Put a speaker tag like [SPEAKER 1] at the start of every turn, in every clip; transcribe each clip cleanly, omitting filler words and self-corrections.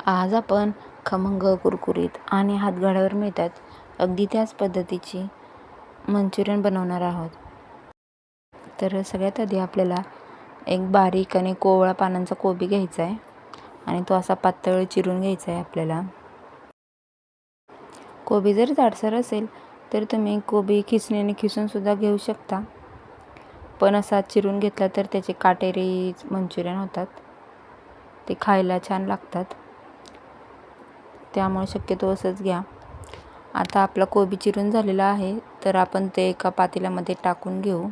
[SPEAKER 1] आज आपण खमंग, कुरकुरीत आणि हातगाड्यावर मिळतात अगदी त्याच पद्धतीची मंचुरियन बनवणार आहोत. तर सगळ्यात आधी आपल्याला एक बारीक आणि कोवळा पानांचा कोबी घ्यायचा आहे आणि तो असा पातळ चिरून घ्यायचा आहे आपल्याला. कोबी जर जाडसर असेल तर तुम्ही कोबी खिसणीने खिसूनसुद्धा घेऊ शकता, पण असा चिरून घेतला तर त्याचे काटेरी मंचुरियन होतात. ते खायला छान लागतात, त्यामुळे शक्यतो असंच घ्या. आता आपला कोबी चिरून झालेला आहे, तर आपण ते एका पातेल्यामध्ये टाकून घेऊ.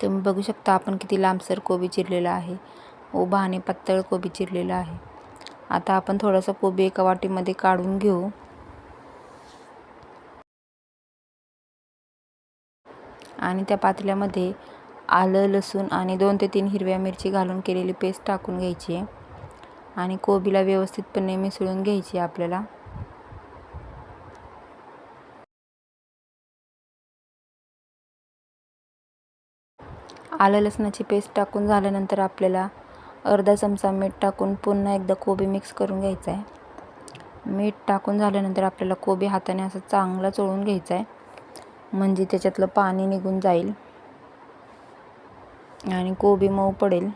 [SPEAKER 1] तुम्ही बघू शकता आपण किती लांबसर कोबी चिरलेला आहे, उभा आणि पातळ कोबी चिरलेला आहे. आता आपण थोडासा कोबी एका वाटीमध्ये काढून घेऊ. आणि त्या पातेल्यामध्ये आलं, लसूण आणि 2 ते 3 हिरव्या मिरची घालून केलेली पेस्ट टाकून घ्यायची आहे आणि कोबीला व्यवस्थितपणे मिसळून घ्यायची आपल्याला. आलं लसणाची पेस्ट टाकून झाल्यानंतर आपल्याला अर्धा चमचा मीठ टाकून पुन्हा एकदा कोबी मिक्स करून घ्यायचा आहे. मीठ टाकून झाल्यानंतर आपल्याला कोबी हाताने असं चांगला चोळून घ्यायचा आहे, म्हणजे त्याच्यातलं पाणी निघून जाईल आणि कोबी मऊ पडेल.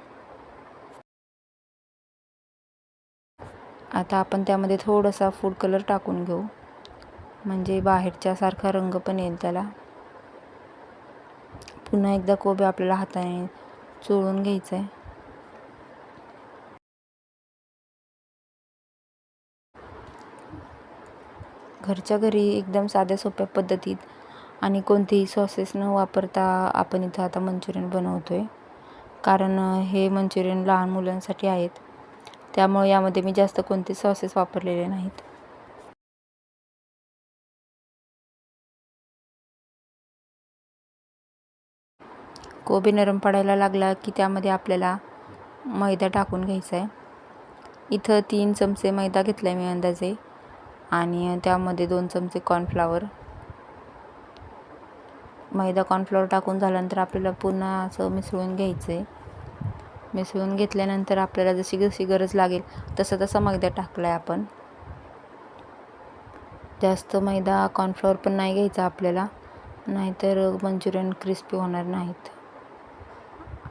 [SPEAKER 1] आता आपण त्यामध्ये थोडासा फूड कलर टाकून घेऊ, म्हणजे बाहेरच्यासारखा रंग पण येईल त्याला. पुन्हा एकदा कोबी आपल्याला हाताने चोळून घ्यायचं आहे. घरच्या घरी एकदम साध्या सोप्या पद्धतीत आणि कोणतेही सॉसेस न वापरता आपण इथं आता मंचुरियन बनवतो आहे, कारण हे मंचुरियन लहान मुलांसाठी आहेत, त्यामुळे यामध्ये मी जास्त कोणते सॉसेस वापरलेले नाहीत. कोबी नरम पडायला लागला की त्यामध्ये आपल्याला मैदा टाकून घ्यायचा आहे. इथं 3 चमचे मैदा घेतला आहे मी अंदाजे, आणि त्यामध्ये 2 चमचे कॉर्नफ्लॉवर. मैदा कॉर्नफ्लॉवर टाकून झाल्यानंतर आपल्याला पुन्हा असं मिसळून घ्यायचं आहे. मिसळून घेतल्यानंतर आपल्याला जशी जशी गरज लागेल तसा मैदा टाकला आहे आपण. जास्त मैदा कॉर्नफ्लॉवर पण नाही घ्यायचा आपल्याला, नाहीतर मंचुरियन क्रिस्पी होणार नाहीत.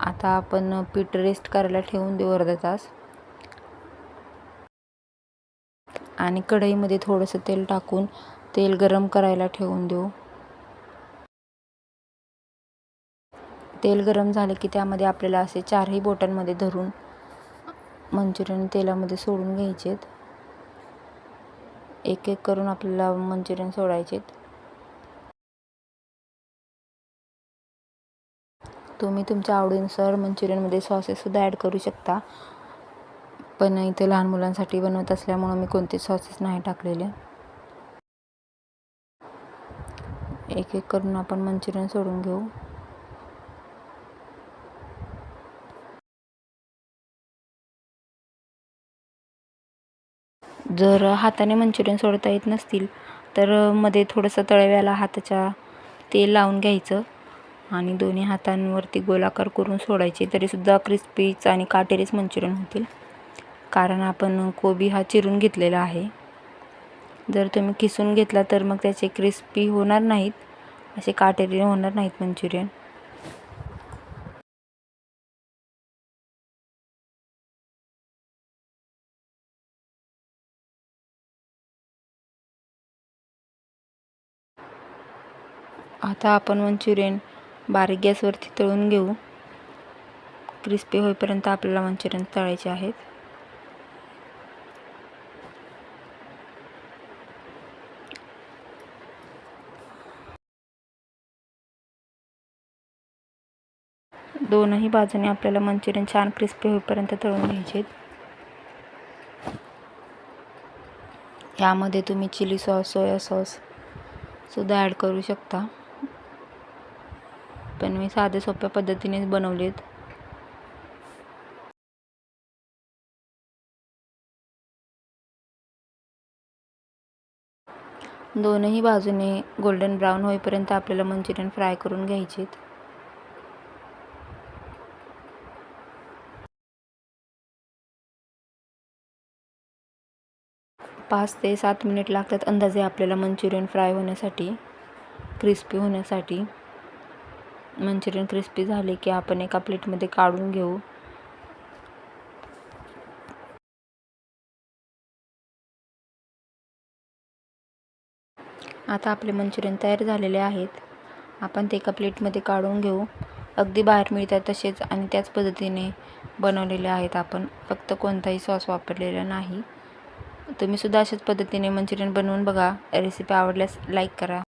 [SPEAKER 1] आता आपण पीठ रेस्ट करायला ठेवून देऊ अर्धा तास आणि कढईमध्ये थोडंसं तेल टाकून तेल गरम करायला ठेवून देऊ. तेल गरम झाले की त्यामध्ये आपल्याला असे 4ही बोटांमध्ये धरून मंचुरियन तेलामध्ये सोडून घ्यायचेत. एक एक करून आपल्याला मंचुरियन सोडायचेत. तुम्ही तुमच्या आवडीनुसार मंचुरियनमध्ये सॉसेससुद्धा ॲड करू शकता, पण इथे लहान मुलांसाठी बनवत असल्यामुळं मी कोणते सॉसेस नाही टाकलेले. एक एक करून आपण मंचुरियन सोडून घेऊ. जर हाताने मंचुरियन सोडता येत नसतील तर मध्ये थोडंसं तळव्याला हाताच्या तेल लावून घ्यायचं आणि दोन्ही हातांवरती गोलाकार करून सोडायचे, तरीसुद्धा क्रिस्पीच आणि काटेरीच मंचुरियन होतील, कारण आपण कोबी हा चिरून घेतलेला आहे. जर तुम्ही किसून घेतला तर मग त्याचे क्रिस्पी होणार नाहीत, असे काटेरी होणार नाहीत मंचुरियन. आता आपण मंचुरियन बारीक गॅसवरती तळून घेऊ. क्रिस्पी होईपर्यंत आपल्याला मंचुरियन तळायचे आहेत. दोनही बाजूने आपल्याला मंचुरियन छान क्रिस्पी होईपर्यंत तळून घ्यायचे. यामध्ये तुम्ही चिली सॉस, सोया सॉस सुद्धा ॲड करू शकता, पण मी साध्या सोप्या पद्धतीनेच बनवलेत. दोनही बाजूने गोल्डन ब्राऊन होईपर्यंत आपल्याला मंचुरियन फ्राय करून घ्यायचेत. 5 ते 7 मिनिट लागतात अंदाजे आपल्याला मंचुरियन फ्राय होण्यासाठी, क्रिस्पी होण्यासाठी. मंचुरियन क्रिस्पी झाले की आपण एका प्लेटमध्ये काढून घेऊ. आता आपले मंचुरियन तयार झालेले आहेत. आपण ते एका प्लेटमध्ये काढून घेऊ. अगदी बाहेर मिळतात तसेच आणि त्याच पद्धतीने बनवलेले आहेत आपण, फक्त कोणताही सॉस वापरलेला नाही. तुम्ही सुद्धा अशाच पद्धतीने मंचुरियन बनवून बघा. रेसिपी आवडल्यास लाईक करा.